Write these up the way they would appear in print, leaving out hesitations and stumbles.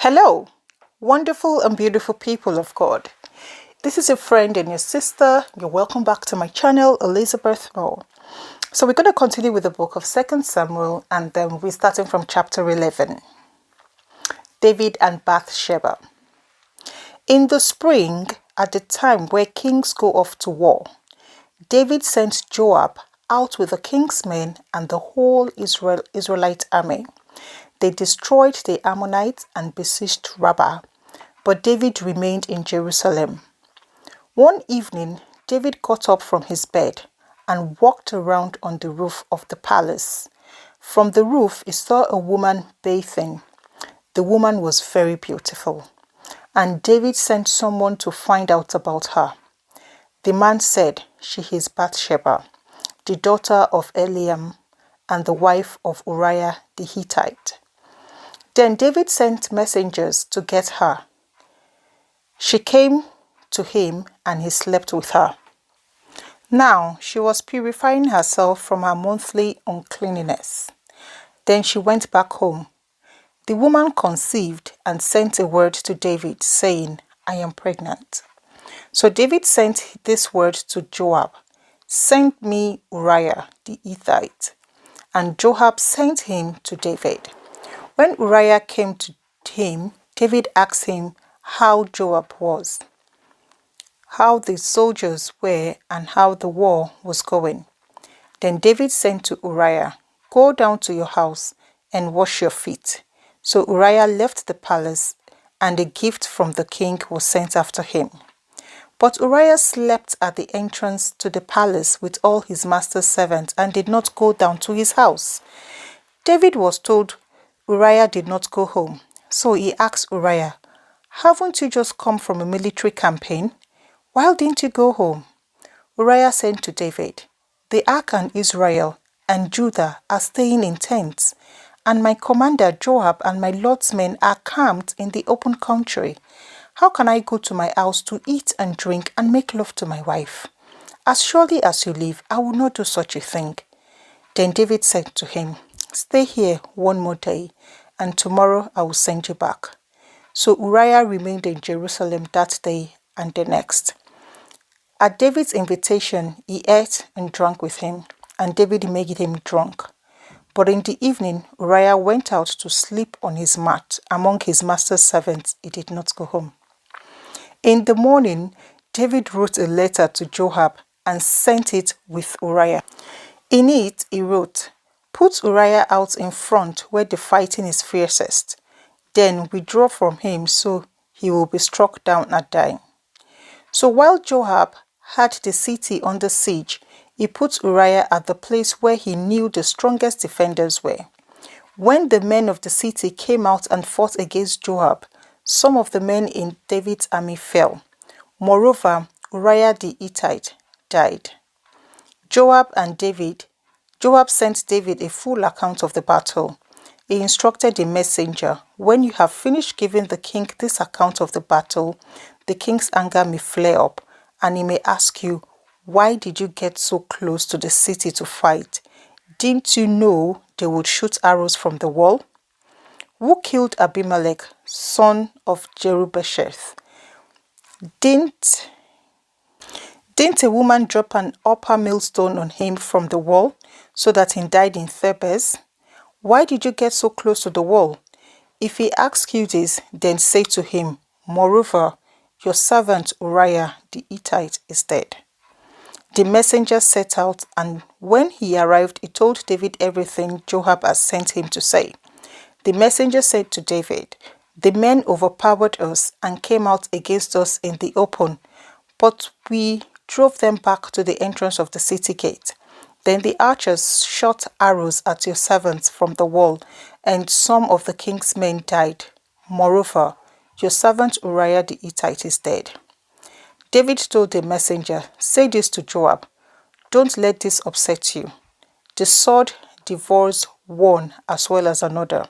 Hello, wonderful and beautiful people of God. This is your friend and your sister. You're welcome back to my channel, Elizabeth Moore. So we're going to continue with the book of 2 Samuel, and then we're starting from chapter 11. David and Bathsheba. In the spring, at the time where kings go off to war, David sent Joab out with the king's men and the whole Israelite army. They destroyed the Ammonites and besieged Rabbah, but David remained in Jerusalem. One evening, David got up from his bed and walked around on the roof of the palace. From the roof, he saw a woman bathing. The woman was very beautiful, and David sent someone to find out about her. The man said, "She is Bathsheba, the daughter of Eliam, and the wife of Uriah the Hittite." Then David sent messengers to get her. She came to him and he slept with her. Now she was purifying herself from her monthly uncleanness. Then she went back home. The woman conceived and sent a word to David, saying, "I am pregnant." So David sent this word to Joab, "Send me Uriah the Hittite." And Joab sent him to David. When Uriah came to him, David asked him how Joab was, how the soldiers were, and how the war was going. Then David said to Uriah, "Go down to your house and wash your feet." So Uriah left the palace, and a gift from the king was sent after him. But Uriah slept at the entrance to the palace with all his master's servants and did not go down to his house. David was told Uriah did not go home, so he asked Uriah, "Haven't you just come from a military campaign? Why didn't you go home?" Uriah said to David, "The ark and Israel and Judah are staying in tents, and my commander Joab and my lord's men are camped in the open country. How can I go to my house to eat and drink and make love to my wife? As surely as you live, I will not do such a thing." Then David said to him, "Stay here one more day, and tomorrow I will send you back." So Uriah remained in Jerusalem that day and the next. At David's invitation, he ate and drank with him, and David made him drunk. But in the evening, Uriah went out to sleep on his mat among his master's servants. He did not go home. In the morning, David wrote a letter to Joab and sent it with Uriah. In it, he wrote, "Put Uriah out in front where the fighting is fiercest. Then withdraw from him so he will be struck down and die." So while Joab had the city under siege, he put Uriah at the place where he knew the strongest defenders were. When the men of the city came out and fought against Joab, some of the men in David's army fell. Moreover, Uriah the Hittite died. Joab sent David a full account of the battle. He instructed the messenger, "When you have finished giving the king this account of the battle, the king's anger may flare up, and he may ask you, 'Why did you get so close to the city to fight? Didn't you know they would shoot arrows from the wall? Who killed Abimelech, son of Jerubbesheth? Didn't a woman drop an upper millstone on him from the wall so that he died in Thebez? Why did you get so close to the wall?' If he asks you this, then say to him, 'Moreover, your servant Uriah the Hittite is dead.'" The messenger set out, and when he arrived, he told David everything Joab had sent him to say. The messenger said to David, "The men overpowered us and came out against us in the open, but we drove them back to the entrance of the city gate. Then the archers shot arrows at your servants from the wall, and some of the king's men died. Moreover, your servant Uriah the Hittite is dead." David told the messenger, "Say this to Joab, 'Don't let this upset you. The sword devours one as well as another.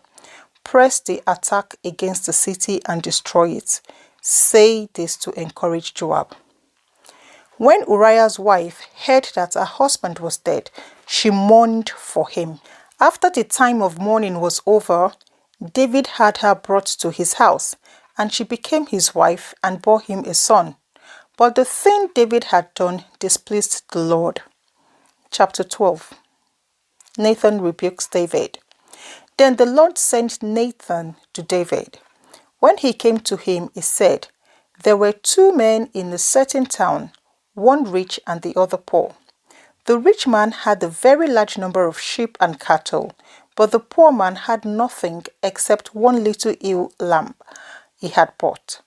Press the attack against the city and destroy it.'" Say this to encourage Joab. When Uriah's wife heard that her husband was dead, she mourned for him. After the time of mourning was over, David had her brought to his house, and she became his wife and bore him a son. But the thing David had done displeased the Lord. Chapter 12. Nathan rebukes David. Then the Lord sent Nathan to David. When he came to him, he said, "There were two men in a certain town, one rich and the other poor. The rich man had a very large number of sheep and cattle, but the poor man had nothing except one little ewe lamb he had bought.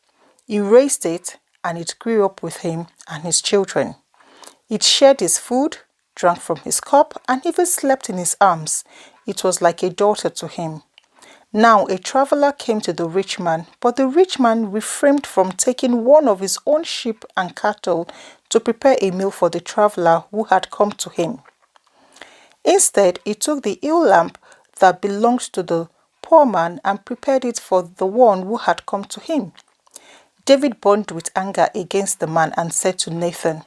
He raised it, and it grew up with him and his children. It shared his food, drank from his cup, and even slept in his arms. It was like a daughter to him. Now a traveler came to the rich man, but the rich man refrained from taking one of his own sheep and cattle to prepare a meal for the traveler who had come to him. Instead, he took the ewe lamb that belonged to the poor man and prepared it for the one who had come to him. David burned with anger against the man and said to Nathan,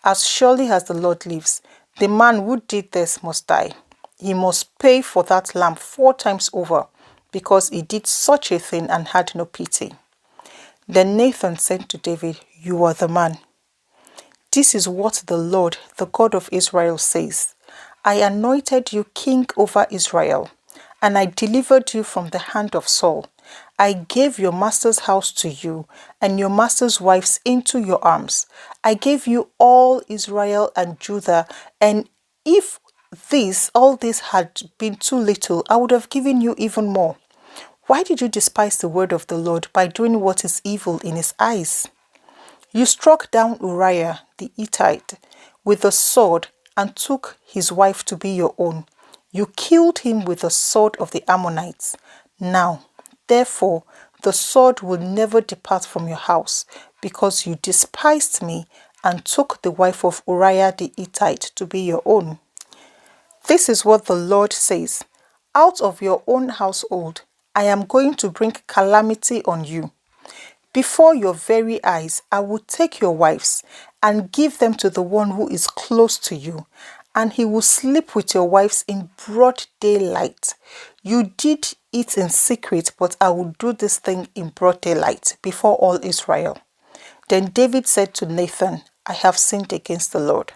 'As surely as the Lord lives, the man who did this must die. He must pay for that lamb 4 times over, because he did such a thing and had no pity.' Then Nathan said to David, 'You are the man. This is what the Lord, the God of Israel, says. I anointed you king over Israel, and I delivered you from the hand of Saul. I gave your master's house to you, and your master's wives into your arms. I gave you all Israel and Judah, and if all this had been too little, I would have given you even more. Why did you despise the word of the Lord by doing what is evil in his eyes? You struck down Uriah the Hittite with a sword and took his wife to be your own. You killed him with the sword of the Ammonites. Now, therefore, the sword will never depart from your house, because you despised me and took the wife of Uriah the Hittite to be your own. This is what the Lord says. Out of your own household, I am going to bring calamity on you. Before your very eyes, I will take your wives and give them to the one who is close to you, and he will sleep with your wives in broad daylight. You did it in secret, but I will do this thing in broad daylight before all Israel." Then David said to Nathan, "I have sinned against the Lord."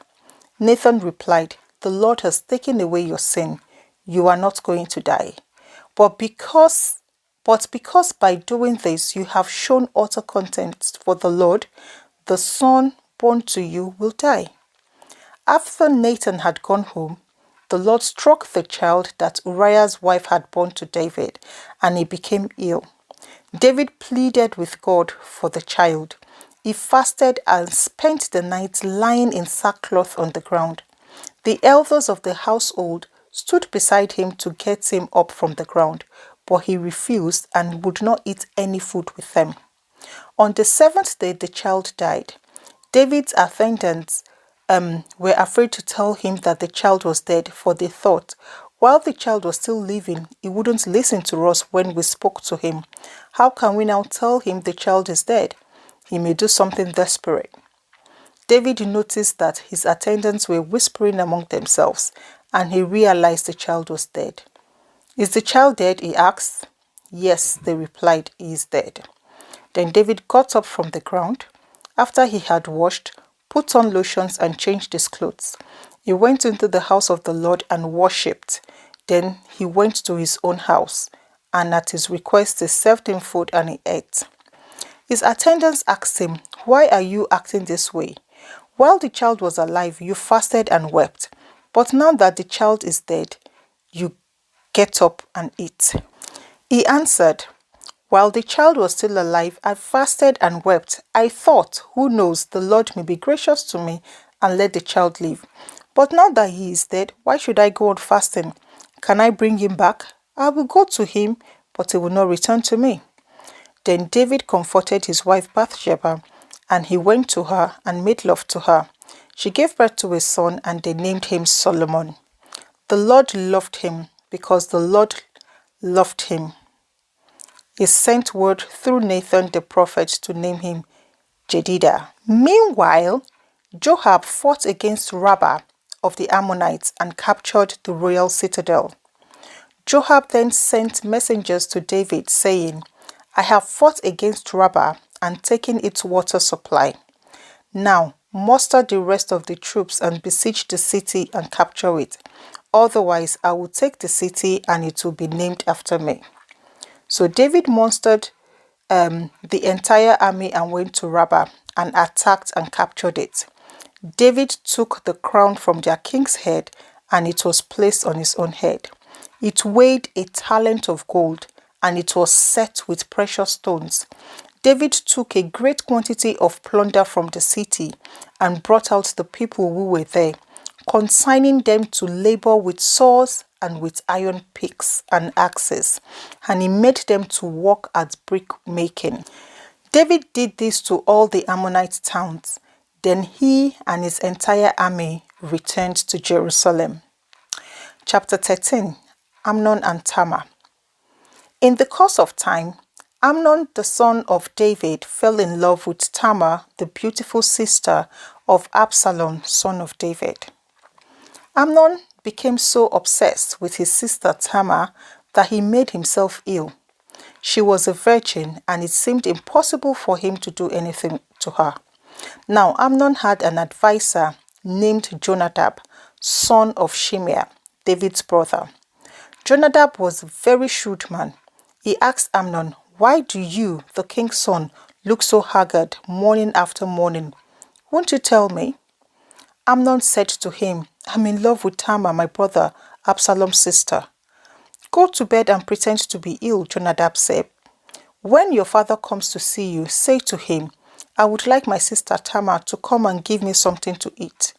Nathan replied, "The Lord has taken away your sin. You are not going to die. But because by doing this you have shown utter contempt for the Lord, the son born to you will die." After Nathan had gone home, the Lord struck the child that Uriah's wife had born to David, and he became ill. David pleaded with God for the child. He fasted and spent the night lying in sackcloth on the ground. The elders of the household stood beside him to get him up from the ground, but he refused and would not eat any food with them. On the 7th day, the child died. David's attendants were afraid to tell him that the child was dead, for they thought, while the child was still living, he wouldn't listen to us when we spoke to him. How can we now tell him the child is dead? He may do something desperate. David noticed that his attendants were whispering among themselves, and he realized the child was dead. "Is the child dead?" he asked. "Yes," they replied, "he is dead." Then David got up from the ground. After he had washed, put on lotions and changed his clothes, he went into the house of the Lord and worshipped. Then he went to his own house, and at his request they served him food and he ate. His attendants asked him, "Why are you acting this way? While the child was alive, you fasted and wept, but now that the child is dead, you get up and eat." He answered, "While the child was still alive, I fasted and wept. I thought, who knows, the Lord may be gracious to me and let the child live. But now that he is dead, why should I go on fasting? Can I bring him back? I will go to him, but he will not return to me." Then David comforted his wife Bathsheba, and he went to her and made love to her. She gave birth to a son, and they named him Solomon. The Lord loved him because the Lord loved him. He sent word through Nathan the prophet to name him Jedidah. Meanwhile, Joab fought against Rabbah of the Ammonites and captured the royal citadel. Joab then sent messengers to David, saying, I have fought against Rabbah and taken its water supply. Now muster the rest of the troops and besiege the city and capture it. Otherwise, I will take the city and it will be named after me. So David mustered the entire army and went to Rabbah and attacked and captured it. David took the crown from their king's head and it was placed on his own head. It weighed a talent of gold and it was set with precious stones. David took a great quantity of plunder from the city and brought out the people who were there, consigning them to labor with saws and with iron picks and axes, and he made them to work at brick making. David did this to all the Ammonite towns. Then he and his entire army returned to Jerusalem. Chapter 13. Amnon and Tamar. In the course of time, Amnon, the son of David, fell in love with Tamar, the beautiful sister of Absalom, son of David. Amnon became so obsessed with his sister Tamar that he made himself ill. She was a virgin and it seemed impossible for him to do anything to her. Now Amnon had an advisor named Jonadab, son of Shimeah, David's brother. Jonadab was a very shrewd man. He asked Amnon, why do you, the king's son, look so haggard morning after morning? Won't you tell me? Amnon said to him, I'm in love with Tamar, my brother, Absalom's sister. Go to bed and pretend to be ill, Jonadab said. When your father comes to see you, say to him, I would like my sister Tamar to come and give me something to eat.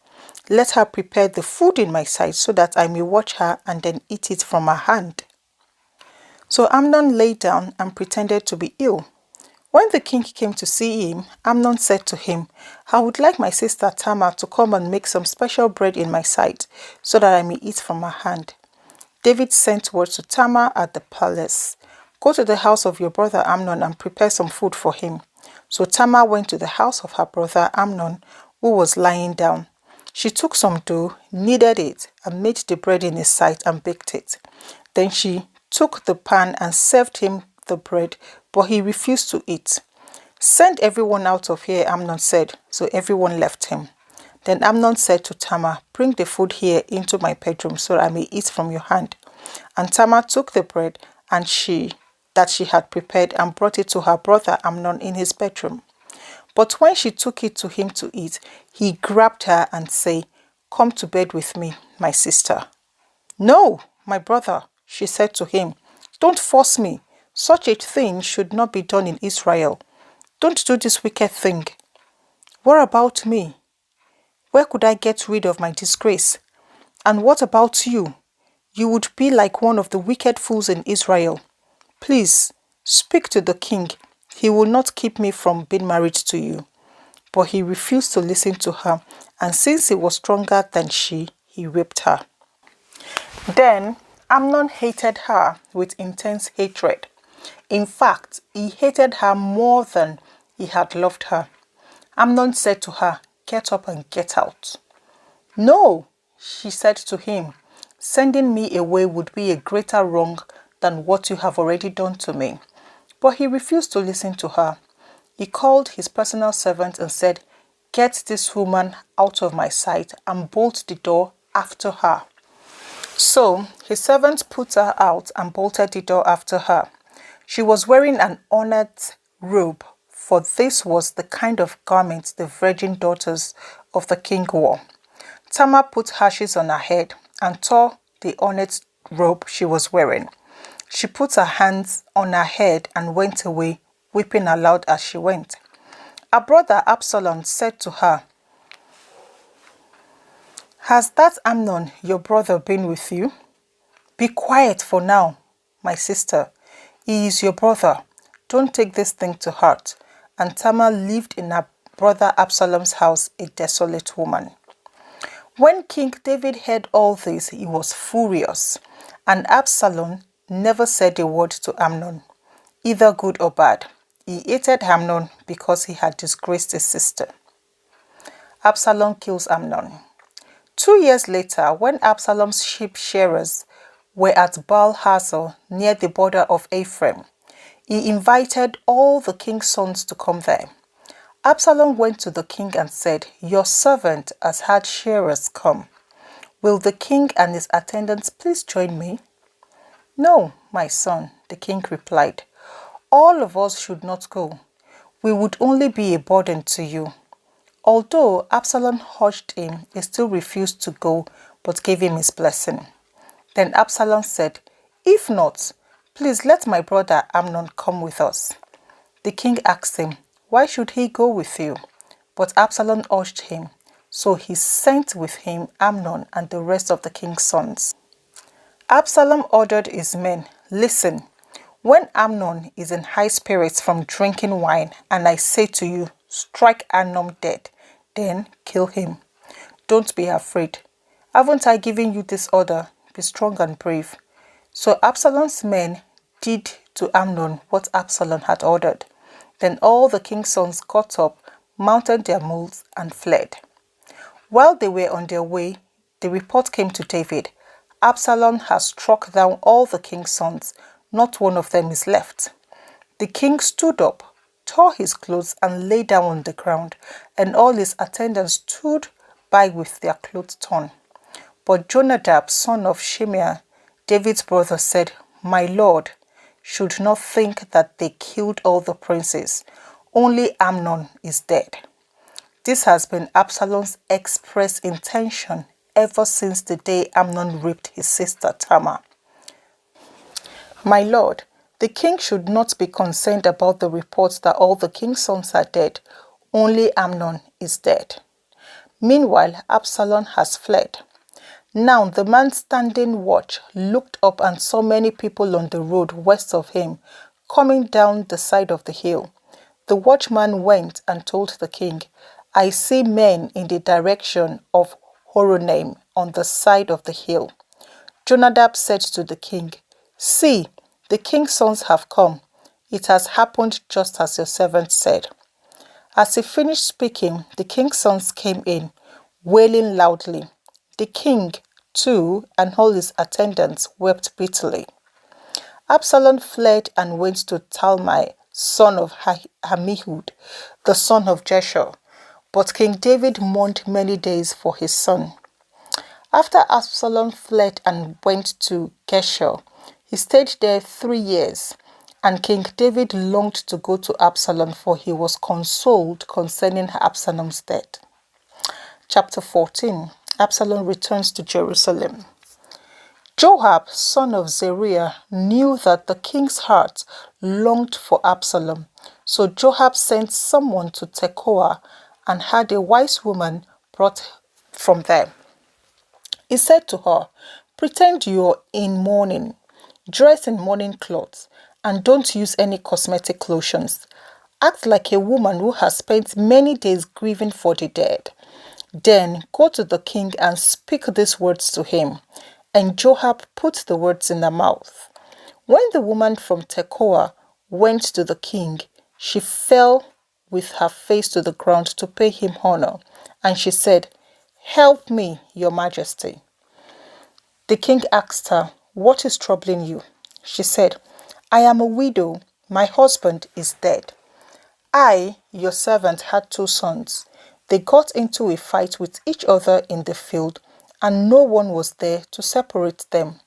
Let her prepare the food in my sight so that I may watch her and then eat it from her hand. So Amnon lay down and pretended to be ill. When the king came to see him, Amnon said to him, I would like my sister Tamar to come and make some special bread in my sight so that I may eat from her hand. David sent word to Tamar at the palace, go to the house of your brother Amnon and prepare some food for him. So Tamar went to the house of her brother Amnon, who was lying down. She took some dough, kneaded it, and made the bread in his sight and baked it. Then she took the pan and served him the bread, but he refused to eat. Send everyone out of here, Amnon said. So everyone left him. Then Amnon said to Tamar, bring the food here into my bedroom so that I may eat from your hand. And Tamar took the bread that she had prepared and brought it to her brother Amnon in his bedroom. But when she took it to him to eat, he grabbed her and said, come to bed with me, my sister. No, my brother, she said to him, don't force me. Such a thing should not be done in Israel. Don't do this wicked thing. What about me? Where could I get rid of my disgrace? And what about you? You would be like one of the wicked fools in Israel. Please, speak to the king. He will not keep me from being married to you. But he refused to listen to her, and since he was stronger than she, he raped her. Then Amnon hated her with intense hatred. In fact, he hated her more than he had loved her. Amnon said to her, get up and get out. No, she said to him, sending me away would be a greater wrong than what you have already done to me. But he refused to listen to her. He called his personal servant and said, get this woman out of my sight and bolt the door after her. So his servant put her out and bolted the door after her. She was wearing an honored robe, for this was the kind of garment the virgin daughters of the king wore. Tamar put ashes on her head and tore the honored robe she was wearing. She put her hands on her head and went away, weeping aloud as she went. Her brother Absalom said to her, has that Amnon, your brother, been with you? Be quiet for now, my sister. He is your brother. Don't take this thing to heart. And Tamar lived in her brother Absalom's house, a desolate woman. When King David heard all this, he was furious, and Absalom never said a word to Amnon, either good or bad. He hated Amnon because he had disgraced his sister. Absalom kills Amnon. 2 years later, when Absalom's sheep shearers were at Baal Hazor near the border of Ephraim. He invited all the king's sons to come there. Absalom went to the king and said, "Your servant has had shearers come. Will the king and his attendants please join me?" "No, my son," the king replied. "All of us should not go. We would only be a burden to you." Although Absalom urged him, he still refused to go, but gave him his blessing. Then Absalom said, "If not, please let my brother Amnon come with us." The king asked him, "Why should he go with you?" But Absalom urged him, so he sent with him Amnon and the rest of the king's sons. Absalom ordered his men, "Listen, when Amnon is in high spirits from drinking wine, and I say to you, 'Strike Amnon dead,' then kill him. Don't be afraid. Haven't I given you this order? Be strong and brave." So Absalom's men did to Amnon what Absalom had ordered. Then all the king's sons got up, mounted their mules, and fled. While they were on their way, the report came to David, "Absalom has struck down all the king's sons. Not one of them is left." The king stood up, tore his clothes, and lay down on the ground, and all his attendants stood by with their clothes torn. But Jonadab, son of Shimeah, David's brother, said, "My lord should not think that they killed all the princes. Only Amnon is dead." This has been Absalom's express intention ever since the day Amnon raped his sister Tamar. "My lord, the king should not be concerned about the reports that all the king's sons are dead. Only Amnon is dead." Meanwhile, Absalom has fled. Now the man standing watch looked up and saw many people on the road west of him, coming down the side of the hill. The watchman went and told the king, "I see men in the direction of Horonaim on the side of the hill." Jonadab said to the king, "See, the king's sons have come. It has happened just as your servant said." As he finished speaking, the king's sons came in, wailing loudly. The king, too, and all his attendants wept bitterly. Absalom fled and went to Talmai, son of Ammihud, the son of Jeshua. But King David mourned many days for his son. After Absalom fled and went to Geshur, he stayed there 3 years. And King David longed to go to Absalom, for he was consoled concerning Absalom's death. Chapter 14. Absalom returns to Jerusalem. Joab, son of Zeruiah, knew that the king's heart longed for Absalom. So Joab sent someone to Tekoa and had a wise woman brought from there. He said to her, "Pretend you're in mourning, dress in mourning clothes, and don't use any cosmetic lotions. Act like a woman who has spent many days grieving for the dead. Then go to the king and speak these words to him." And Joab put the words in her mouth. When the woman from Tekoa went to the king, she fell with her face to the ground to pay him honor, and she said, "Help me, your majesty." The king asked her, "What is troubling you?" She said, "I am a widow. My husband is dead. I, your servant, had 2 sons. They got into a fight with each other in the field, and no one was there to separate them.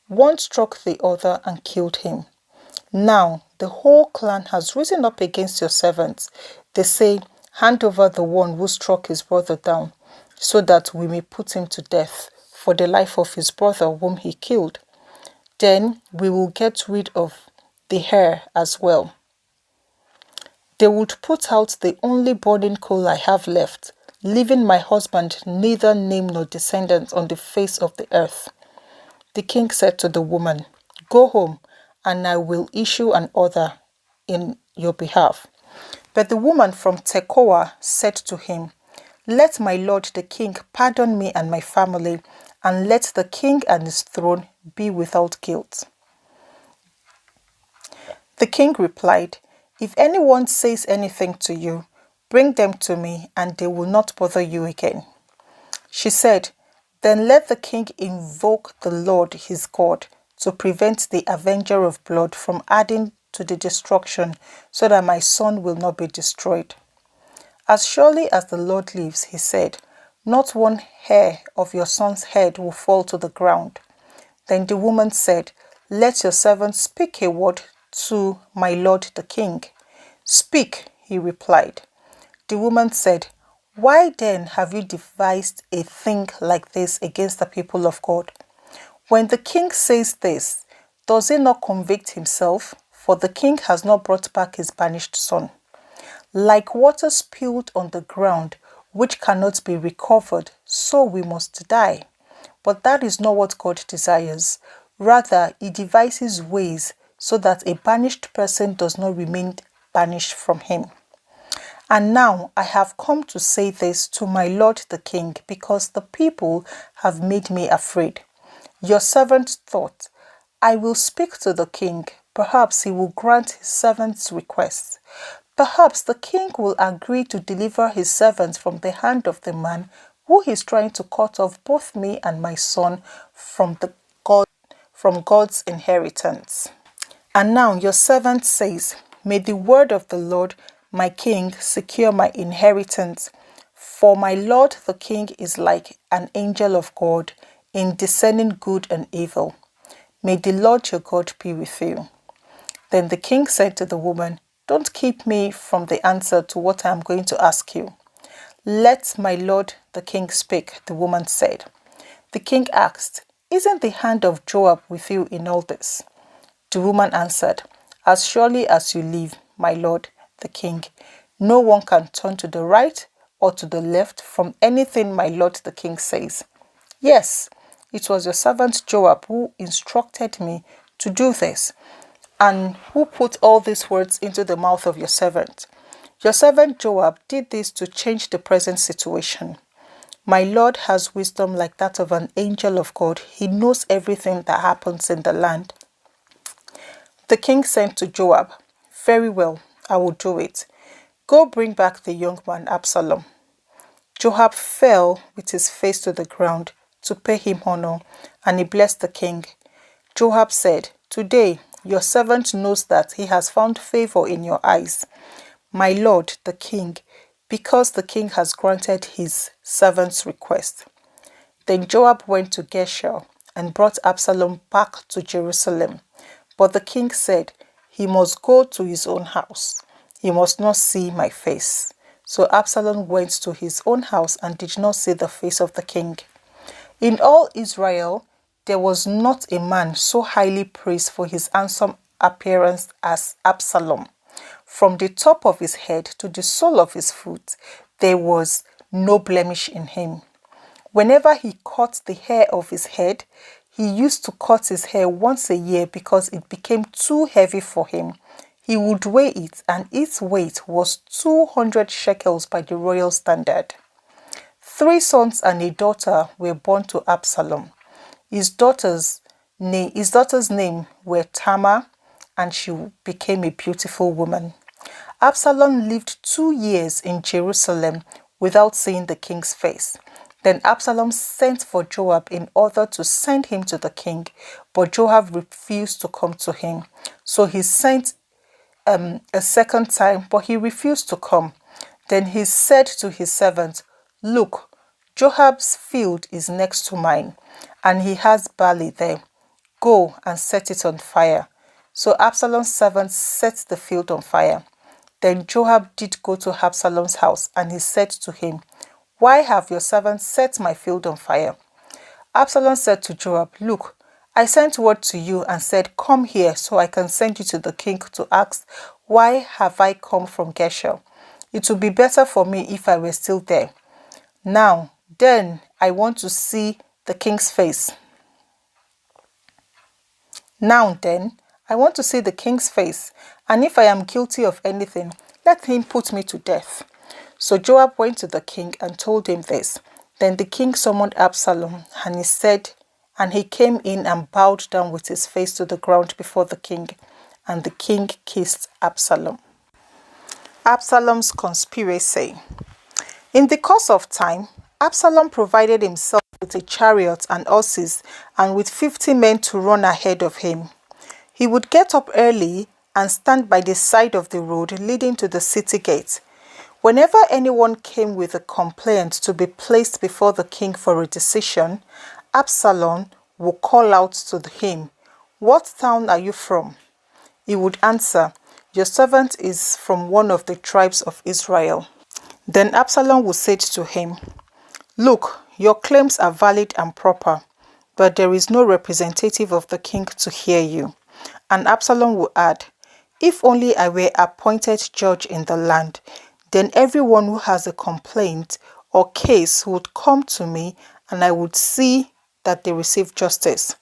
One struck the other and killed him. Now the whole clan has risen up against your servants. They say, 'Hand over the one who struck his brother down, so that we may put him to death for the life of his brother whom he killed. Then we will get rid of the heir as well.' They would put out the only burning coal I have left, leaving my husband neither name nor descendants on the face of the earth." The king said to the woman, "Go home, and I will issue an order in your behalf." But the woman from Tekoa said to him, "Let my lord the king pardon me and my family, and let the king and his throne be without guilt." The king replied, "If anyone says anything to you, bring them to me, and they will not bother you again." She said, Then let the king invoke the Lord his God to prevent the avenger of blood from adding to the destruction, so that my son will not be destroyed. As surely as the Lord lives, he said, not one hair of your son's head will fall to the ground. Then the woman said, let your servant speak a word to my lord the king. Speak, he replied. The woman said, why then have you devised a thing like this against the people of God? When the king says this, does he not convict himself? For the king has not brought back his banished son. Like water spilled on the ground, which cannot be recovered, so we must die. But that is not what God desires. Rather, he devises ways so that a banished person does not remain banished from him. And now I have come to say this to my lord the king, because the people have made me afraid. Your servant thought, I will speak to the king. Perhaps he will grant his servant's request. Perhaps the king will agree to deliver his servant from the hand of the man who is trying to cut off both me and my son from God's inheritance. And now your servant says, may the word of the Lord, my king, secure my inheritance. For my lord the king is like an angel of God in discerning good and evil. May the Lord your God be with you. Then the king said to the woman, don't keep me from the answer to what I am going to ask you. Let my lord the king speak, the woman said. The king asked, isn't the hand of Joab with you in all this? The woman answered, as surely as you live, my lord the king, no one can turn to the right or to the left from anything my lord the king says. Yes, it was your servant Joab who instructed me to do this, and who put all these words into the mouth of your servant. Your servant Joab did this to change the present situation. My lord has wisdom like that of an angel of God. He knows everything that happens in the land. The king said to Joab, very well, I will do it. Go bring back the young man Absalom. Joab fell with his face to the ground to pay him honor, and he blessed the king. Joab said, today your servant knows that he has found favor in your eyes, my lord the king, because the king has granted his servant's request. Then Joab went to Geshur and brought Absalom back to Jerusalem. But the king said, he must go to his own house. He must not see my face. So Absalom went to his own house and did not see the face of the king. In all Israel, there was not a man so highly praised for his handsome appearance as Absalom. From the top of his head to the sole of his foot, there was no blemish in him. Whenever he cut the hair of his head, he used to cut his hair once a year because it became too heavy for him. He would weigh it, and its weight was 200 shekels by the royal standard. 3 sons and a daughter were born to Absalom. His daughter's name were Tamar, and she became a beautiful woman. Absalom lived 2 years in Jerusalem without seeing the king's face. Then Absalom sent for Joab in order to send him to the king, but Joab refused to come to him. So he sent a second time, but he refused to come. Then he said to his servant, look, Joab's field is next to mine, and he has barley there. Go and set it on fire. So Absalom's servant set the field on fire. Then Joab did go to Absalom's house, and he said to him, why have your servants set my field on fire? Absalom said to Joab, look, I sent word to you and said, come here so I can send you to the king to ask, why have I come from Geshur? It would be better for me if I were still there. Now, then, I want to see the king's face. Now then, I want to see the king's face, and if I am guilty of anything, let him put me to death. So Joab went to the king and told him this. Then the king summoned Absalom, and he came in and bowed down with his face to the ground before the king, and the king kissed Absalom. Absalom's conspiracy. In the course of time, Absalom provided himself with a chariot and horses and with 50 men to run ahead of him. He would get up early and stand by the side of the road leading to the city gate. Whenever anyone came with a complaint to be placed before the king for a decision, Absalom would call out to him, "What town are you from?" He would answer, "Your servant is from one of the tribes of Israel." Then Absalom would say to him, "Look, your claims are valid and proper, but there is no representative of the king to hear you." And Absalom would add, "If only I were appointed judge in the land, then everyone who has a complaint or case would come to me and I would see that they receive justice."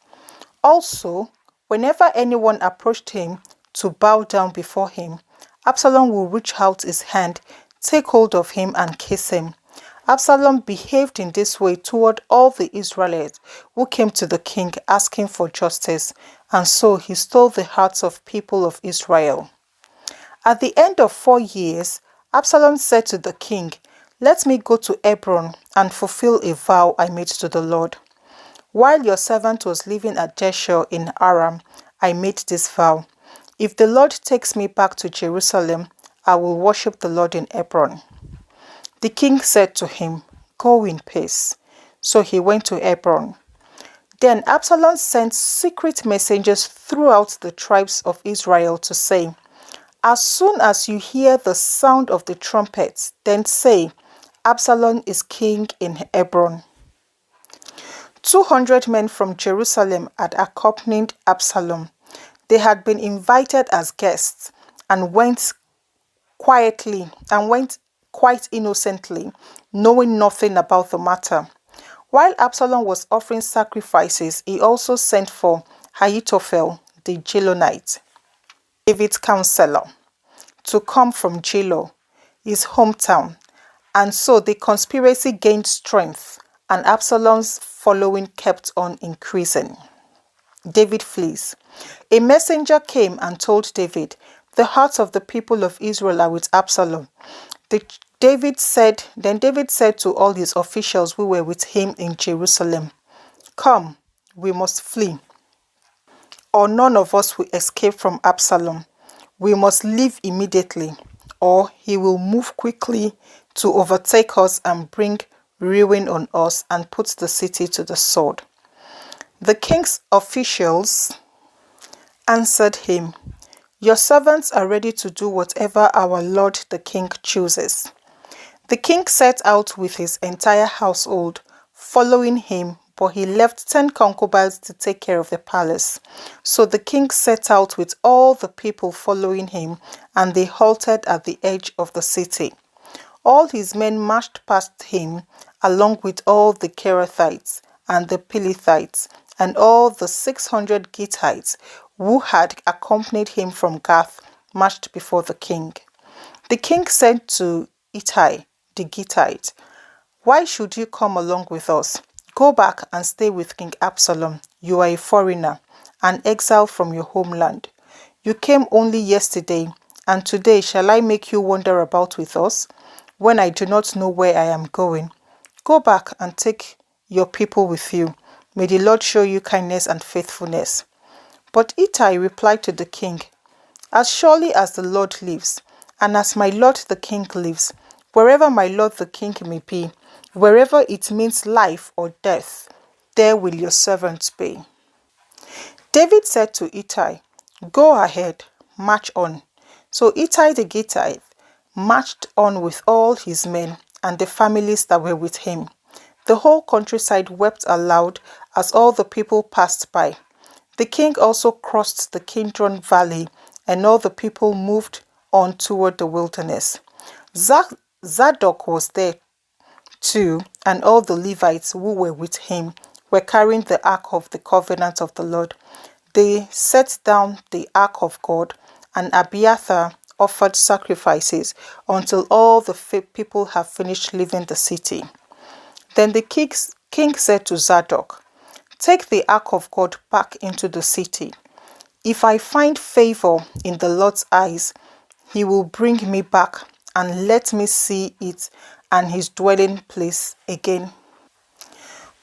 Also, whenever anyone approached him to bow down before him, Absalom would reach out his hand, take hold of him and kiss him. Absalom behaved in this way toward all the Israelites who came to the king asking for justice, and so he stole the hearts of people of Israel. At the end of 4 years, Absalom said to the king, "Let me go to Hebron and fulfill a vow I made to the Lord. While your servant was living at Geshur in Aram, I made this vow. If the Lord takes me back to Jerusalem, I will worship the Lord in Hebron." The king said to him, "Go in peace." So he went to Hebron. Then Absalom sent secret messengers throughout the tribes of Israel to say, "As soon as you hear the sound of the trumpets, then say, 'Absalom is king in Hebron.'" 200 men from Jerusalem had accompanied Absalom. They had been invited as guests and went quite innocently, knowing nothing about the matter. While Absalom was offering sacrifices, he also sent for Ahithophel the Gilonite, David's counselor, to come from Gilo, his hometown, and so the conspiracy gained strength and Absalom's following kept on increasing. David flees. A messenger came and told David, "The hearts of the people of Israel are with Absalom." Then David said to all his officials who were with him in Jerusalem, "Come, we must flee, or none of us will escape from Absalom. We must leave immediately, or he will move quickly to overtake us and bring ruin on us and put the city to the sword." The king's officials answered him, "Your servants are ready to do whatever our lord the king chooses." The king set out with his entire household, following him, but he left 10 concubines to take care of the palace. So the king set out with all the people following him, and they halted at the edge of the city. All his men marched past him, along with all the Kerethites and the Pelethites, and all the 600 Gittites who had accompanied him from Gath marched before the king. The king said to Ittai the Gittite, "Why should you come along with us? Go back and stay with King Absalom. You are a foreigner, an exile from your homeland. You came only yesterday, and today shall I make you wander about with us, when I do not know where I am going? Go back and take your people with you. May the Lord show you kindness and faithfulness." But Ittai replied to the king, "As surely as the Lord lives, and as my lord the king lives, wherever my lord the king may be, wherever it means life or death, there will your servant be." David said to Ittai, "Go ahead, march on." So Ittai the Gittite marched on with all his men and the families that were with him. The whole countryside wept aloud as all the people passed by. The king also crossed the Kidron Valley, and all the people moved on toward the wilderness. Zadok was there too, and all the Levites who were with him were carrying the ark of the covenant of the Lord. They set down the ark of God, and Abiathar offered sacrifices until all the people have finished leaving the city. Then the king said to Zadok, "Take the ark of God back into the city. If I find favor in the Lord's eyes, he will bring me back and let me see it and his dwelling place again."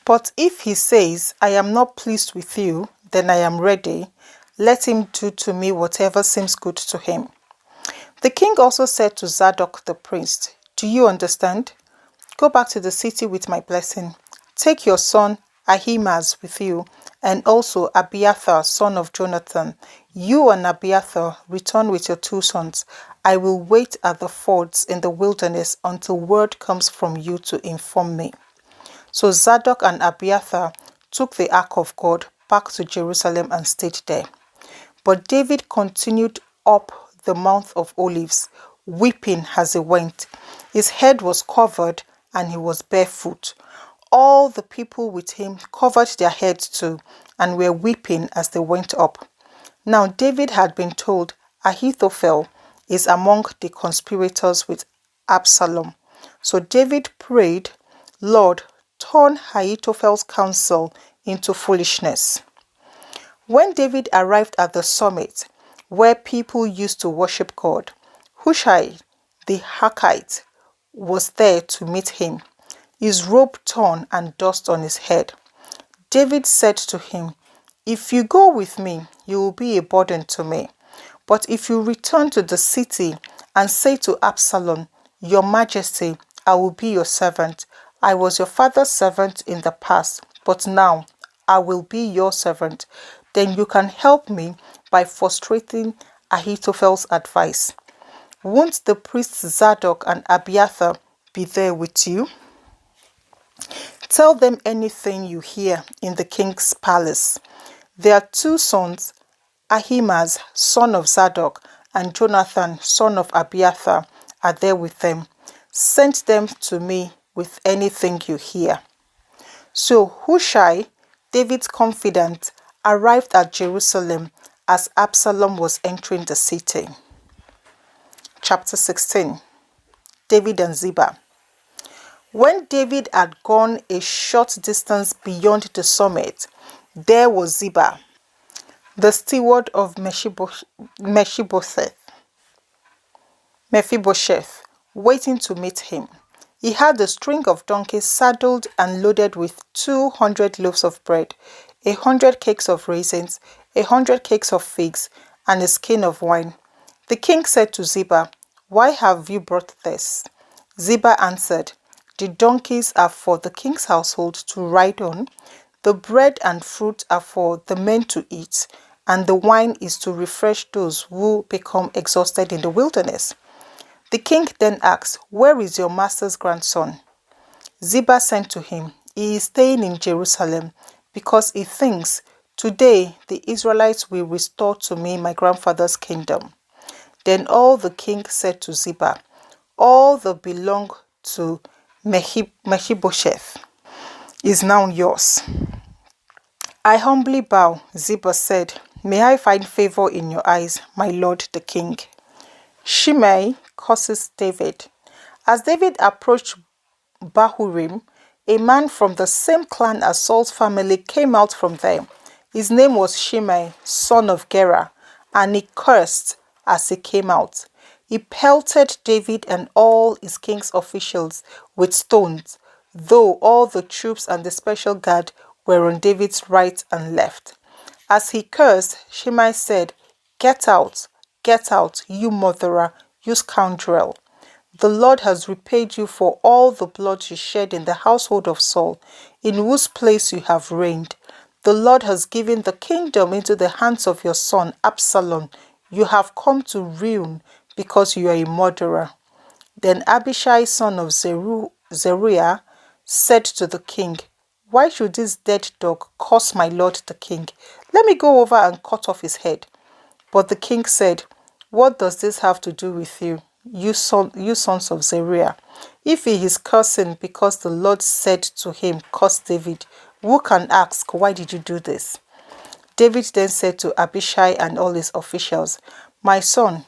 But if he says, I am not pleased with you, then I am ready. Let him do to me whatever seems good to him." The king also said to Zadok the priest, "Do you understand? Go back to the city with my blessing. Take your son Ahimaaz with you, and also Abiathar, son of Jonathan. You and Abiathar return with your 2 sons. I will wait at the fords in the wilderness until word comes from you to inform me." So Zadok and Abiathar took the ark of God back to Jerusalem and stayed there. But David continued up the Mount of Olives, weeping as he went. His head was covered and he was barefoot. All the people with him covered their heads too and were weeping as they went up. Now David had been told Ahithophel is among the conspirators with Absalom. So David prayed, "Lord, turn Ahithophel's counsel into foolishness." When David arrived at the summit where people used to worship God, Hushai the Archite was there to meet him, his robe torn and dust on his head. David said to him, "If you go with me, you will be a burden to me. But if you return to the city and say to Absalom, 'Your Majesty, I will be your servant. I was your father's servant in the past, but now I will be your servant,' then you can help me by frustrating Ahithophel's advice. Won't the priests Zadok and Abiathar be there with you? Tell them anything you hear in the king's palace. Their 2 sons, Ahimaaz, son of Zadok, and Jonathan, son of Abiathar, are there with them. Send them to me with anything you hear." So Hushai, David's confidant, arrived at Jerusalem as Absalom was entering the city. Chapter 16. David and Ziba. When David had gone a short distance beyond the summit, there was Ziba, the steward of Mephibosheth, waiting to meet him. He had a string of donkeys saddled and loaded with 200 loaves of bread, 100 cakes of raisins, 100 cakes of figs, and a skin of wine. The king said to Ziba, "Why have you brought this?" Ziba answered, "The donkeys are for the king's household to ride on, the bread and fruit are for the men to eat, and the wine is to refresh those who become exhausted in the wilderness." The king then asked, "Where is your master's grandson?" Ziba sent to him, "He is staying in Jerusalem because he thinks, 'Today the Israelites will restore to me my grandfather's kingdom.'" Then all the king said to Ziba, "All that belonged to Mephibosheth is now yours." "I humbly bow," Ziba said. "May I find favor in your eyes, my lord the king." Shimei curses David. As David approached Bahurim, a man from the same clan as Saul's family came out from there. His name was Shimei, son of Gera, and he cursed as he came out. He pelted David and all his king's officials with stones, though all the troops and the special guard were on David's right and left. As he cursed, Shimei said, get out, you murderer, you scoundrel. The Lord has repaid you for all the blood you shed in the household of Saul, in whose place you have reigned. The Lord has given the kingdom into the hands of your son Absalom. You have come to ruin because you are a murderer." Then Abishai, son of Zeruiah, said to the king, "Why should this dead dog curse my lord the king? Let me go over and cut off his head." But the king said, "What does this have to do with you, you sons of Zeruiah? If he is cursing because the Lord said to him, 'Curse David,' who can ask, 'Why did you do this?'" David then said to Abishai and all his officials, "My son,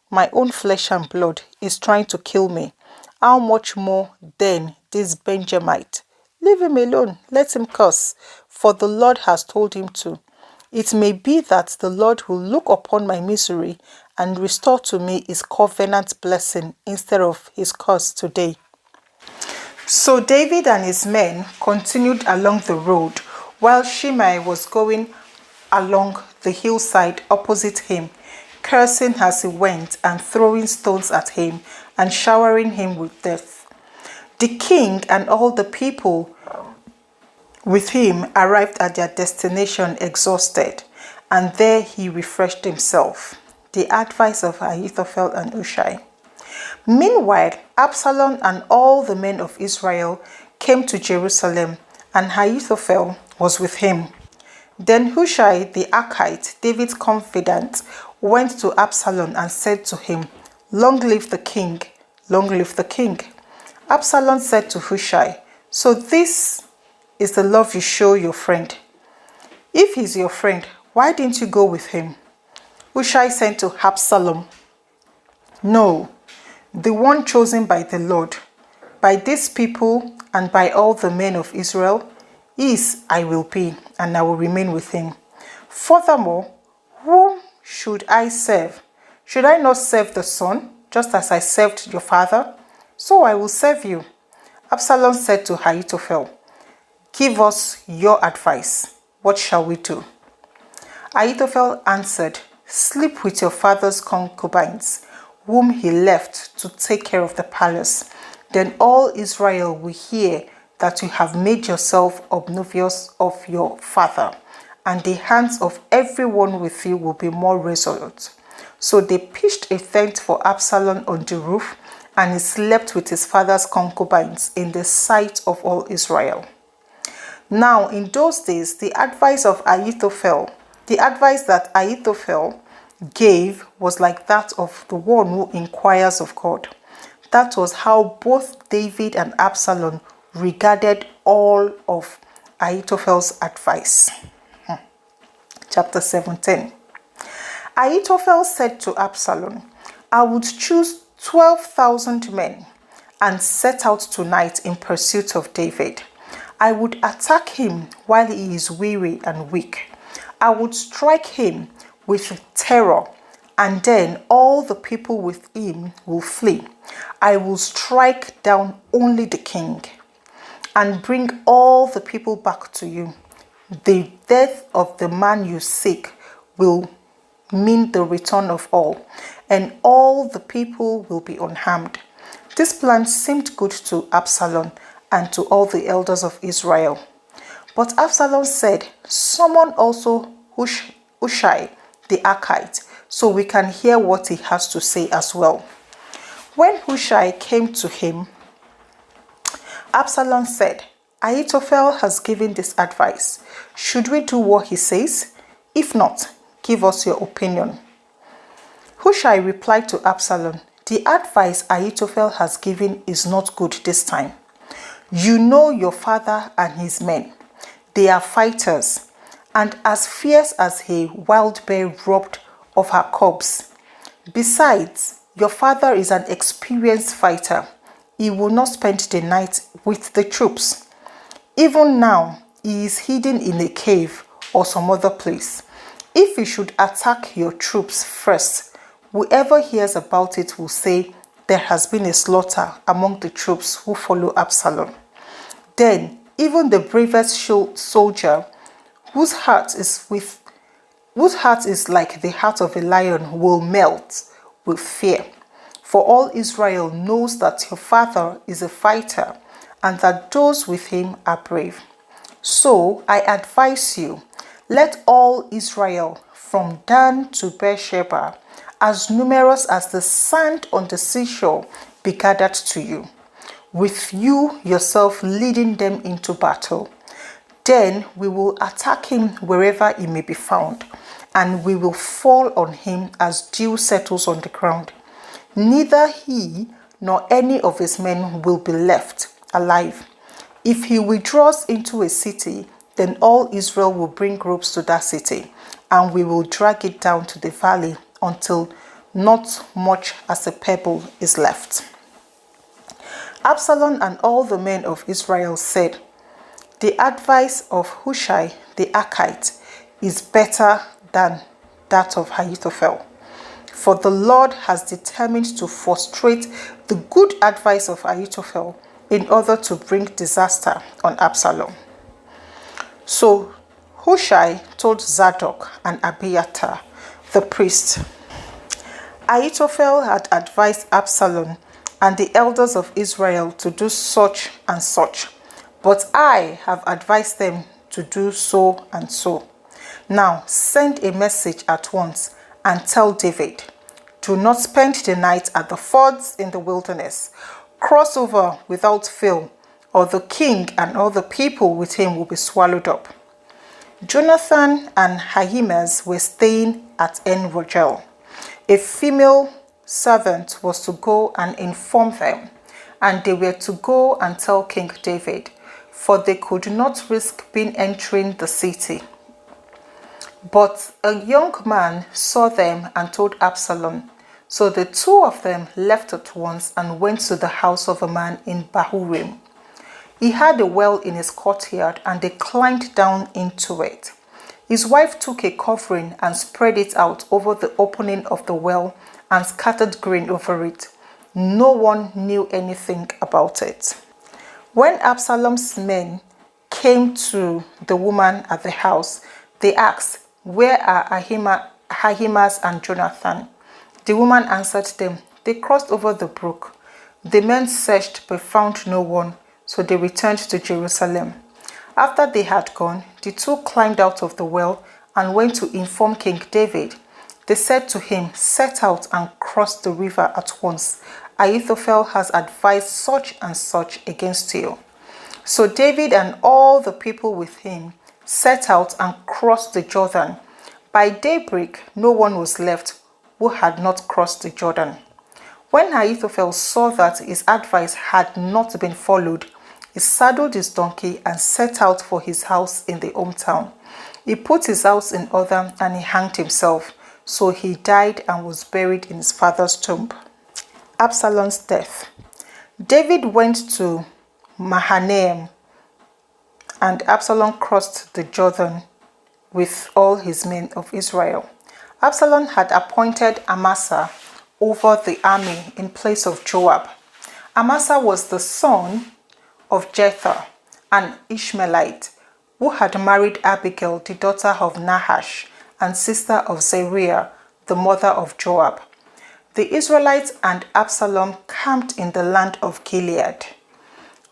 my own flesh and blood, is trying to kill me. How much more then this Benjamite? Leave him alone, let him curse, for the Lord has told him to. It may be that the Lord will look upon my misery and restore to me his covenant blessing instead of his curse today." So David and his men continued along the road, while Shimei was going along the hillside opposite him, cursing as he went and throwing stones at him and showering him with death. The king and all the people with him arrived at their destination exhausted, and there he refreshed himself. The advice of Ahithophel and Hushai. Meanwhile, Absalom and all the men of Israel came to Jerusalem, and Ahithophel was with him. Then Hushai the Archite, David's confidant, went to Absalom and said to him, "Long live the king, long live the king." Absalom said to Hushai, "So this is the love you show your friend. If he's your friend, why didn't you go with him?" Hushai said to Absalom, "No, the one chosen by the Lord, by this people and by all the men of Israel, is I will be, and I will remain with him. Furthermore, whom should I serve? Should I not serve the son, just as I served your father? So I will serve you." Absalom said to Ahithophel, "Give us your advice. What shall we do?" Ahithophel answered, "Sleep with your father's concubines, whom he left to take care of the palace. Then all Israel will hear that you have made yourself obnoxious of your father, and the hands of everyone with you will be more resolute." So they pitched a tent for Absalom on the roof, and he slept with his father's concubines in the sight of all Israel. Now, in those days, the advice that Ahithophel gave was like that of the one who inquires of God. That was how both David and Absalom regarded all of Ahithophel's advice. Chapter 17. Ahithophel said to Absalom, "I would choose 12,000 men and set out tonight in pursuit of David. I would attack him while he is weary and weak. I would strike him with terror, and then all the people with him will flee. I will strike down only the king and bring all the people back to you. The death of the man you seek will mean the return of all, and all the people will be unharmed." This plan seemed good to Absalom and to all the elders of Israel. But Absalom said, "Summon also Hushai the Archite, so we can hear what he has to say as well." When Hushai came to him, Absalom said, "Ahithophel has given this advice. Should we do what he says? If not, give us your opinion." Hushai replied to Absalom, "The advice Ahithophel has given is not good this time. You know your father and his men. They are fighters, and as fierce as a wild bear robbed of her cubs. Besides, your father is an experienced fighter. He will not spend the night with the troops. Even now, he is hidden in a cave or some other place. If he should attack your troops first, whoever hears about it will say, 'There has been a slaughter among the troops who follow Absalom.' Then even the bravest soldier, whose heart is like the heart of a lion, will melt with fear. For all Israel knows that your father is a fighter, and that those with him are brave. So I advise you, let all Israel, from Dan to Beersheba, as numerous as the sand on the seashore, be gathered to you, with you yourself leading them into battle. Then we will attack him wherever he may be found, and we will fall on him as dew settles on the ground. Neither he nor any of his men will be left alive. If he withdraws into a city, then all Israel will bring ropes to that city, and we will drag it down to the valley until not much as a pebble is left." Absalom and all the men of Israel said, "The advice of Hushai the Archite is better than that of Ahithophel. For the Lord has determined to frustrate the good advice of Ahithophel in order to bring disaster on Absalom. So Hushai told Zadok and Abiathar, the priest, Ahithophel had advised Absalom and the elders of Israel to do such and such, but I have advised them to do so and so. Now send a message at once and tell David, do not spend the night at the fords in the wilderness. Cross over without fail, or the king and all the people with him will be swallowed up. Jonathan and Ahimaaz were staying at En Rogel. A female servant was to go and inform them, and they were to go and tell King David, for they could not risk being entering the city. But a young man saw them and told Absalom. So the two of them left at once and went to the house of a man in Bahurim. He had a well in his courtyard, and they climbed down into it. His wife took a covering and spread it out over the opening of the well and scattered grain over it. No one knew anything about it. When Absalom's men came to the woman at the house, they asked, where are Ahimaaz and Jonathan? The woman answered them, they crossed over the brook. The men searched but found no one, so they returned to Jerusalem. After they had gone, the two climbed out of the well and went to inform King David. They said to him, set out and cross the river at once. Ahithophel has advised such and such against you. So David and all the people with him set out and crossed the Jordan. By daybreak, no one was left who had not crossed the Jordan. When Ahithophel saw that his advice had not been followed, he saddled his donkey and set out for his house in the hometown. He put his house in order and he hanged himself. So he died and was buried in his father's tomb. Absalom's death. David went to Mahanaim, and Absalom crossed the Jordan with all his men of Israel. Absalom had appointed Amasa over the army in place of Joab. Amasa was the son of Jether, an Ishmaelite, who had married Abigail, the daughter of Nahash, and sister of Zeruiah, the mother of Joab. The Israelites and Absalom camped in the land of Gilead.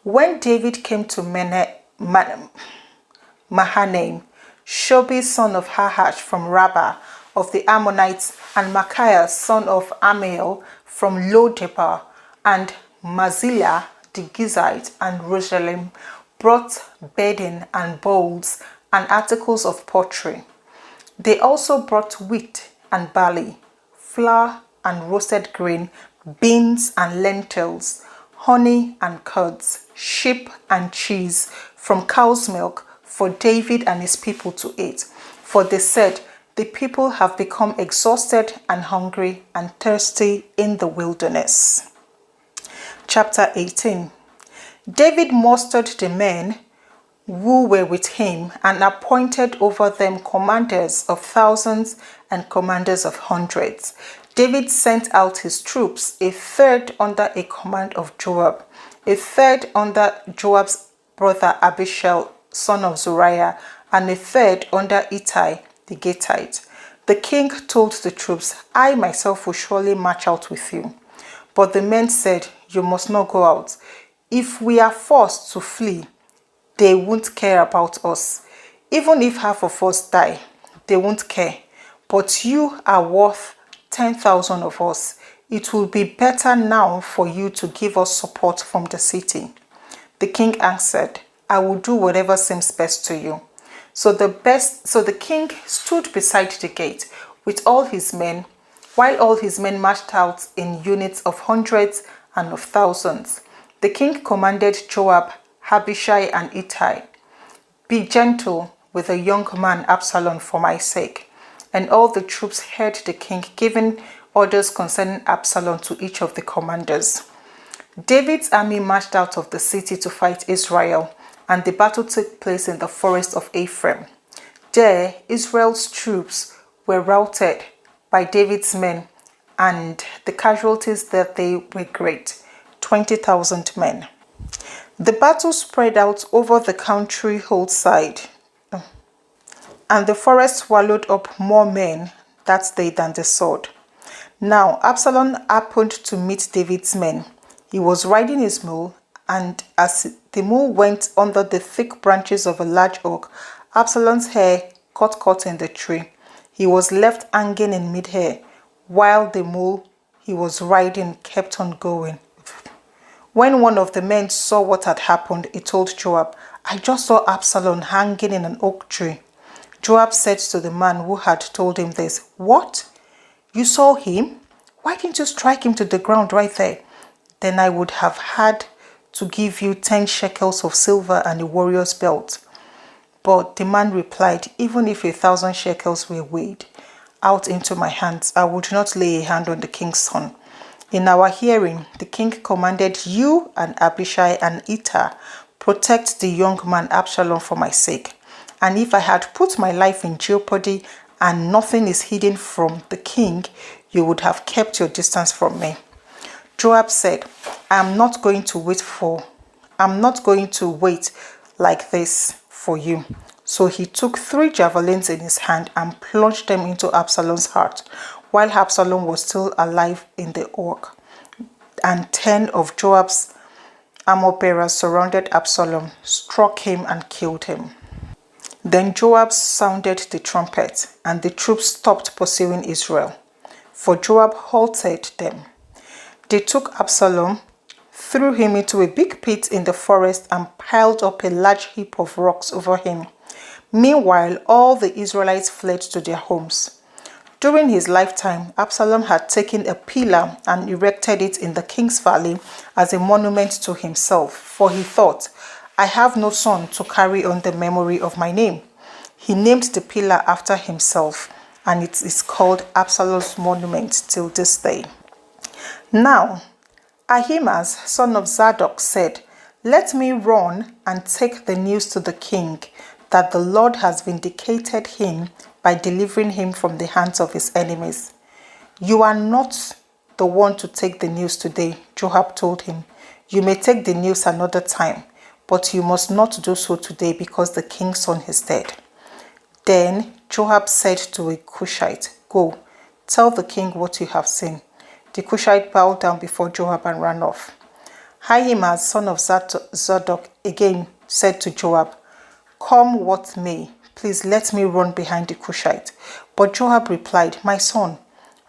When David came to Mahanaim, Shobi, son of Hahash from Rabbah of the Ammonites, and Micaiah, son of Amiel from Lodebar, and Mazillah the Gizite and Jerusalem brought bedding and bowls and articles of pottery. They also brought wheat and barley, flour and roasted grain, beans and lentils, honey and curds, sheep and cheese from cow's milk for David and his people to eat. For they said, the people have become exhausted and hungry and thirsty in the wilderness. Chapter 18. David mustered the men who were with him and appointed over them commanders of thousands and commanders of hundreds. David sent out his troops, a third under a command of Joab, a third under Joab's brother Abishai, son of Zeruiah, and a third under Ittai the Gittite. The king told the troops, I myself will surely march out with you. But the men said, you must not go out. If we are forced to flee, they won't care about us. Even if half of us die, they won't care. But you are worth 10,000 of us. It will be better now for you to give us support from the city. The king answered, I will do whatever seems best to you. So the king stood beside the gate with all his men, while all his men marched out in units of hundreds and of thousands. The king commanded Joab, Abishai, and Ittai, be gentle with the young man Absalom for my sake. And all the troops heard the king giving orders concerning Absalom to each of the commanders. David's army marched out of the city to fight Israel, and the battle took place in the forest of Ephraim. There, Israel's troops were routed by David's men, and the casualties that they were great, 20,000 men. The battle spread out over the country whole side, and the forest swallowed up more men that day than the sword. Now Absalom happened to meet David's men. He was riding his mule, and as the mule went under the thick branches of a large oak, Absalom's hair got caught in the tree. He was left hanging in midair, while the mule he was riding kept on going. When one of the men saw what had happened, he told Joab, "I just saw Absalom hanging in an oak tree." Joab said to the man who had told him this, "What? You saw him? Why didn't you strike him to the ground right there? Then I would have had to give you 10 shekels of silver and a warrior's belt." But the man replied, "Even if 1,000 shekels were weighed out into my hands, I would not lay a hand on the king's son. In our hearing, the king commanded you and Abishai and Ittai, protect the young man Absalom for my sake. And if I had put my life in jeopardy and nothing is hidden from the king, you would have kept your distance from me." Joab said, I'm not going to wait like this for you." So he took 3 javelins in his hand and plunged them into Absalom's heart, while Absalom was still alive in the oak. And 10 of Joab's armor-bearers surrounded Absalom, struck him and killed him. Then Joab sounded the trumpet, and the troops stopped pursuing Israel, for Joab halted them. They took Absalom, threw him into a big pit in the forest, and piled up a large heap of rocks over him. Meanwhile, all the Israelites fled to their homes. During his lifetime, Absalom had taken a pillar and erected it in the king's valley as a monument to himself, for he thought, "I have no son to carry on the memory of my name." He named the pillar after himself, and it is called Absalom's monument till this day. Now, Ahimaaz, son of Zadok, said, "Let me run and take the news to the king that the Lord has vindicated him by delivering him from the hands of his enemies." "You are not the one to take the news today," Joab told him. "You may take the news another time, but you must not do so today because the king's son is dead." Then Joab said to a Cushite, "Go, tell the king what you have seen." The Cushite bowed down before Joab and ran off. Ahimaaz, son of Zadok, again said to Joab, "Come what may, please let me run behind the Cushite." But Joab replied, "My son,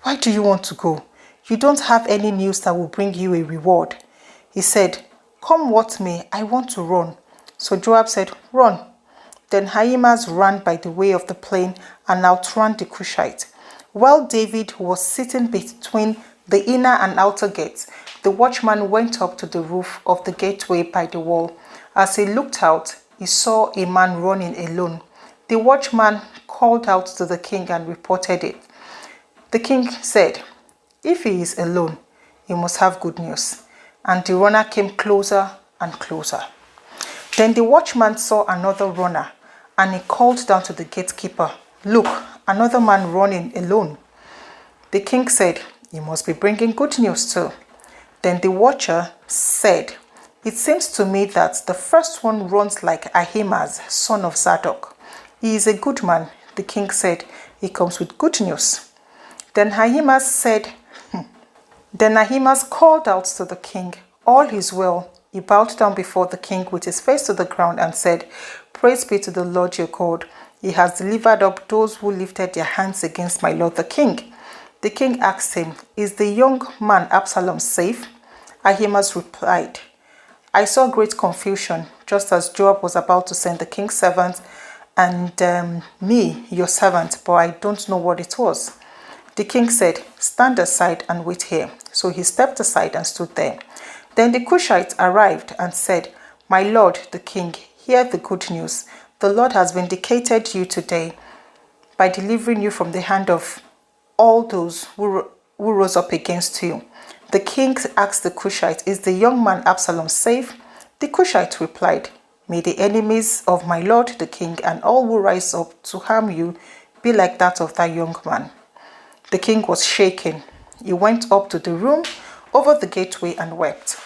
why do you want to go? You don't have any news that will bring you a reward." He said, "Come what may, I want to run." So Joab said, "Run." Then Ahimaaz ran by the way of the plain and outran the Cushite. While David was sitting between the inner and outer gates, the watchman went up to the roof of the gateway by the wall. As he looked out, he saw a man running alone. The watchman called out to the king and reported it. The king said, "If he is alone, he must have good news." And the runner came closer and closer. Then the watchman saw another runner, and he called down to the gatekeeper, "Look, another man running alone." The king said, "He must be bringing good news too." Then the watcher said, "It seems to me that the first one runs like Ahimaaz, son of Zadok. He is a good man." The king said, "He comes with good news." Then Ahimaaz called out to the king, "All is well." He bowed down before the king with his face to the ground and said, "Praise be to the Lord your God. He has delivered up those who lifted their hands against my lord the king." The king asked him, "Is the young man Absalom safe?" Ahimaaz replied, "I saw great confusion, just as Joab was about to send the king's servant and me, your servant, but I don't know what it was." The king said, "Stand aside and wait here." So he stepped aside and stood there. Then the Cushite arrived and said, "My lord, the king, hear the good news. The Lord has vindicated you today by delivering you from the hand of all those who rose up against you." The king asked the Cushite, "Is the young man Absalom safe?" The Cushite replied, "May the enemies of my lord the king and all who rise up to harm you be like that of that young man." The king was shaken. He went up to the room over the gateway and wept.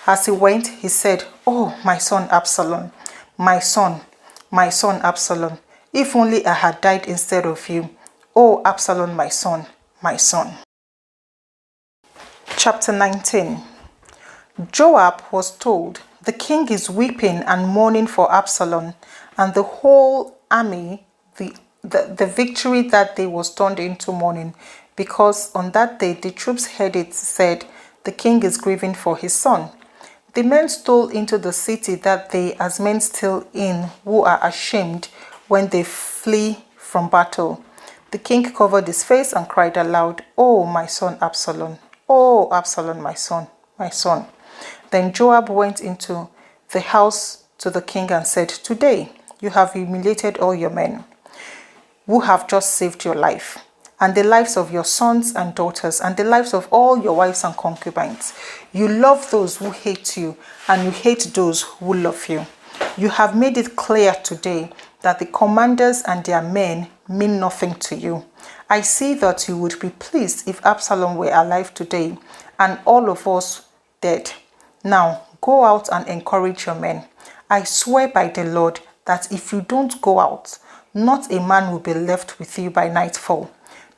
As he went, he said, "Oh, my son Absalom, my son Absalom, if only I had died instead of you. Oh, Absalom, my son, my son." Chapter 19. Joab was told, "The king is weeping and mourning for Absalom," and the whole army, the victory that day was turned into mourning, because on that day the troops heard it said, "The king is grieving for his son." The men stole into the city that day as men steal in who are ashamed when they flee from battle. The king covered his face and cried aloud, "Oh, my son Absalom! Oh, Absalom, my son, my son." Then Joab went into the house to the king and said, "Today you have humiliated all your men who have just saved your life, and the lives of your sons and daughters, and the lives of all your wives and concubines. You love those who hate you, and you hate those who love you. You have made it clear today that the commanders and their men mean nothing to you. I see that you would be pleased if Absalom were alive today, and all of us dead. Now go out and encourage your men. I swear by the Lord that if you don't go out, not a man will be left with you by nightfall.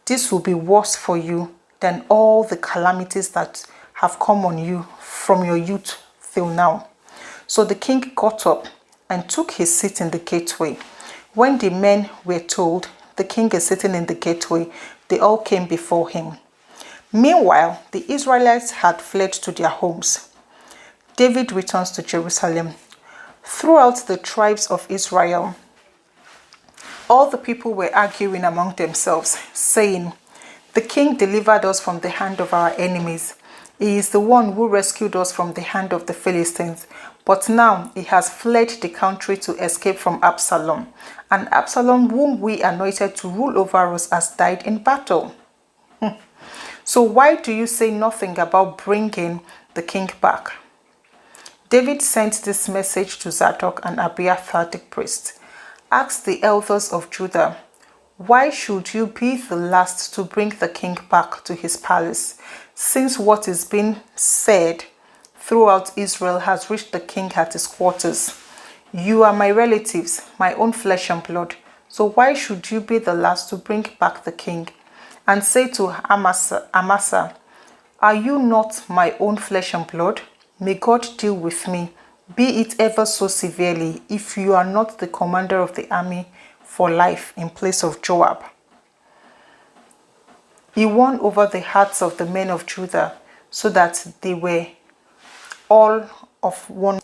This will be worse for you than all the calamities that have come on you from your youth till now." So the king got up and took his seat in the gateway. When the men were told, "The king is sitting in the gateway," they all came before him. Meanwhile, the Israelites had fled to their homes. David returns to Jerusalem. Throughout the tribes of Israel, all the people were arguing among themselves, saying, "The king delivered us from the hand of our enemies. He is the one who rescued us from the hand of the Philistines. But now he has fled the country to escape from Absalom. And Absalom, whom we anointed to rule over us, has died in battle. So why do you say nothing about bringing the king back?" David sent this message to Zadok and Abiathar the priests. "Ask the elders of Judah, why should you be the last to bring the king back to his palace, since what is being said throughout Israel has reached the king at his quarters? You are my relatives, my own flesh and blood. So why should you be the last to bring back the king? And say to Amasa, are you not my own flesh and blood? May God deal with me, be it ever so severely, if you are not the commander of the army for life in place of Joab." He won over the hearts of the men of Judah so that they were all of one.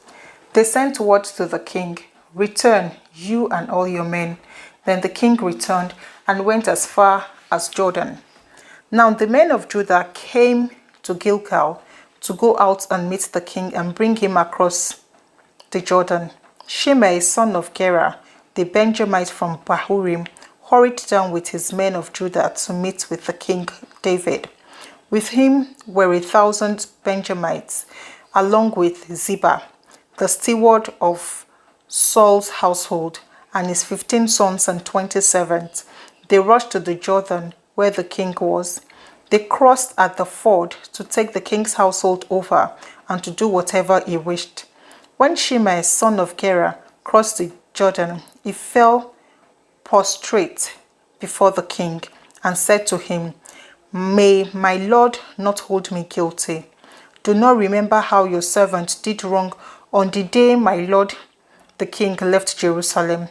They sent word to the king, "Return, you and all your men." Then the king returned and went as far as Jordan. Now the men of Judah came to Gilgal to go out and meet the king and bring him across the Jordan. Shimei, son of Gera, the Benjamite from Bahurim, hurried down with his men of Judah to meet with the king David. With him were 1,000 Benjamites, along with Ziba, the steward of Saul's household, and his 15 sons and 20 servants. They rushed to the Jordan where the king was. They crossed at the ford to take the king's household over and to do whatever he wished. When Shimei, son of Gera, crossed the Jordan, he fell prostrate before the king and said to him, "May my lord not hold me guilty. Do not remember how your servant did wrong on the day my lord the king left Jerusalem.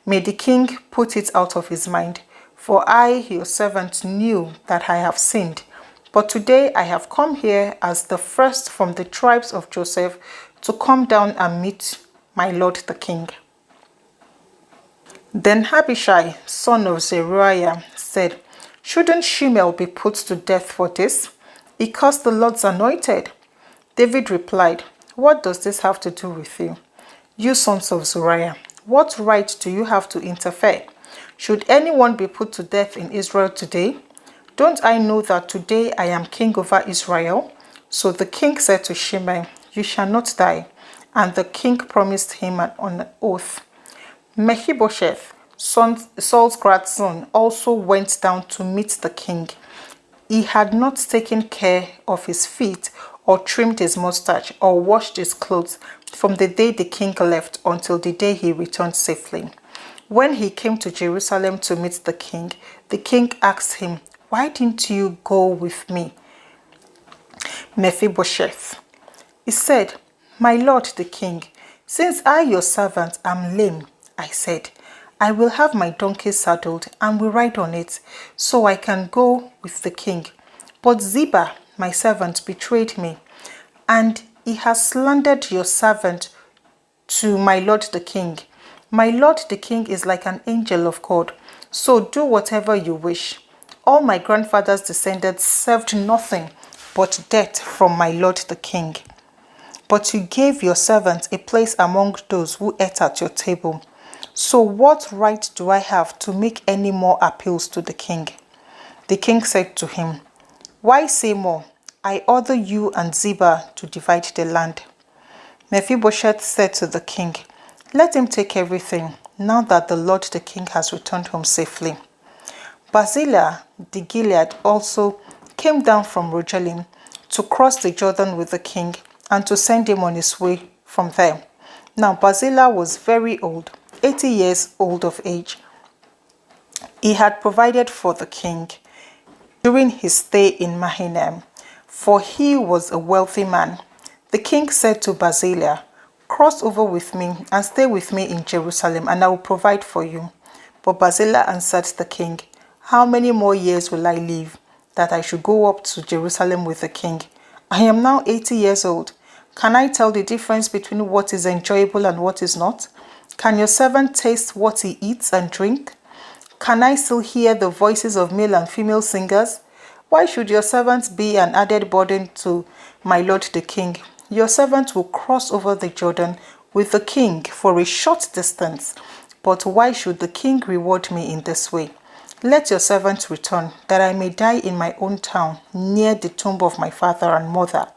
May the king put it out of his mind. For I, your servant, knew that I have sinned. But today I have come here as the first from the tribes of Joseph to come down and meet my lord the king." Then Abishai, son of Zeruiah, said, "Shouldn't Shimei be put to death for this? He cursed the Lord's anointed." David replied, "What does this have to do with you? You sons of Zeruiah, what right do you have to interfere? Should anyone be put to death in Israel today? Don't I know that today I am king over Israel?" So the king said to Shimei, "You shall not die." And the king promised him on oath. Mephibosheth, Saul's grandson, also went down to meet the king. He had not taken care of his feet or trimmed his mustache, or washed his clothes from the day the king left until the day he returned safely. When he came to Jerusalem to meet the king asked him, "Why didn't you go with me, Mephibosheth?" He said, "My lord the king, since I your servant am lame," I said, "I will have my donkey saddled and will ride on it, so I can go with the king. But Ziba, my servant, betrayed me, and he has slandered your servant to my lord the king. My lord the king is like an angel of God, so do whatever you wish. All my grandfather's descendants served nothing but death from my lord the king. But you gave your servant a place among those who ate at your table. So what right do I have to make any more appeals to the king?" The king said to him, "Why say more? I order you and Ziba to divide the land." Mephibosheth said to the king, "Let him take everything, now that the lord the king has returned home safely." Barzillai the Gilead also came down from Rogelim to cross the Jordan with the king and to send him on his way from there. Now Barzillai was very old, 80 years old of age. He had provided for the king during his stay in Mahanaim, for he was a wealthy man. The king said to Barzillai, "Cross over with me and stay with me in Jerusalem, and I will provide for you." But Barzillai answered the king, "How many more years will I live, that I should go up to Jerusalem with the king? I am now 80 years old. Can I tell the difference between what is enjoyable and what is not? Can your servant taste what he eats and drink? Can I still hear the voices of male and female singers? Why should your servant be an added burden to my lord the king? Your servant will cross over the Jordan with the king for a short distance. But why should the king reward me in this way? Let your servant return, that I may die in my own town, near the tomb of my father and mother.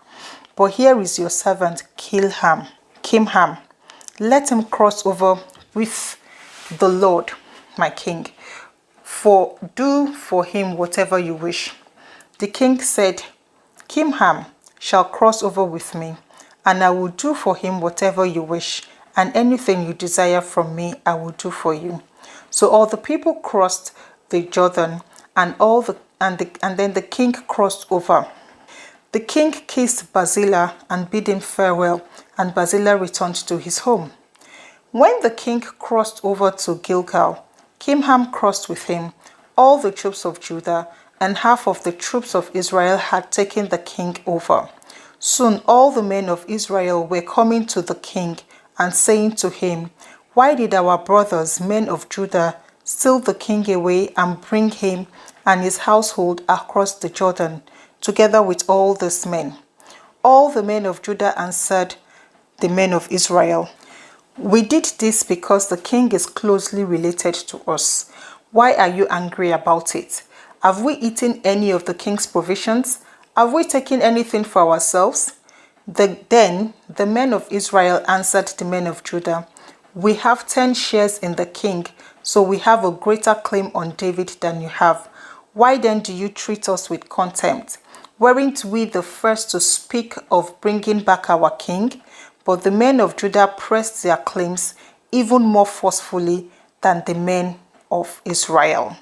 But here is your servant Kimham. Let him cross over with the Lord, my king, for do for him whatever you wish." The king said, "Kimham shall cross over with me, and I will do for him whatever you wish, and anything you desire from me I will do for you." So all the people crossed the Jordan, and then the king crossed over. The king kissed Barzillai and bid him farewell, and Barzillai returned to his home. When the king crossed over to Gilgal, Kimham crossed with him. All the troops of Judah and half of the troops of Israel had taken the king over. Soon all the men of Israel were coming to the king and saying to him, "Why did our brothers, men of Judah, steal the king away and bring him and his household across the Jordan, together with all these men?" All the men of Judah answered the men of Israel, "We did this because the king is closely related to us. Why are you angry about it? Have we eaten any of the king's provisions? Have we taken anything for ourselves?" Then the men of Israel answered the men of Judah, "We have 10 shares in the king, so we have a greater claim on David than you have. Why then do you treat us with contempt? Weren't we the first to speak of bringing back our king?" But the men of Judah pressed their claims even more forcefully than the men of Israel.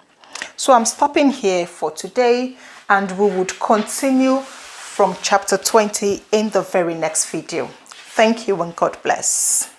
So I'm stopping here for today, and we would continue from chapter 20 in the very next video. Thank you and God bless.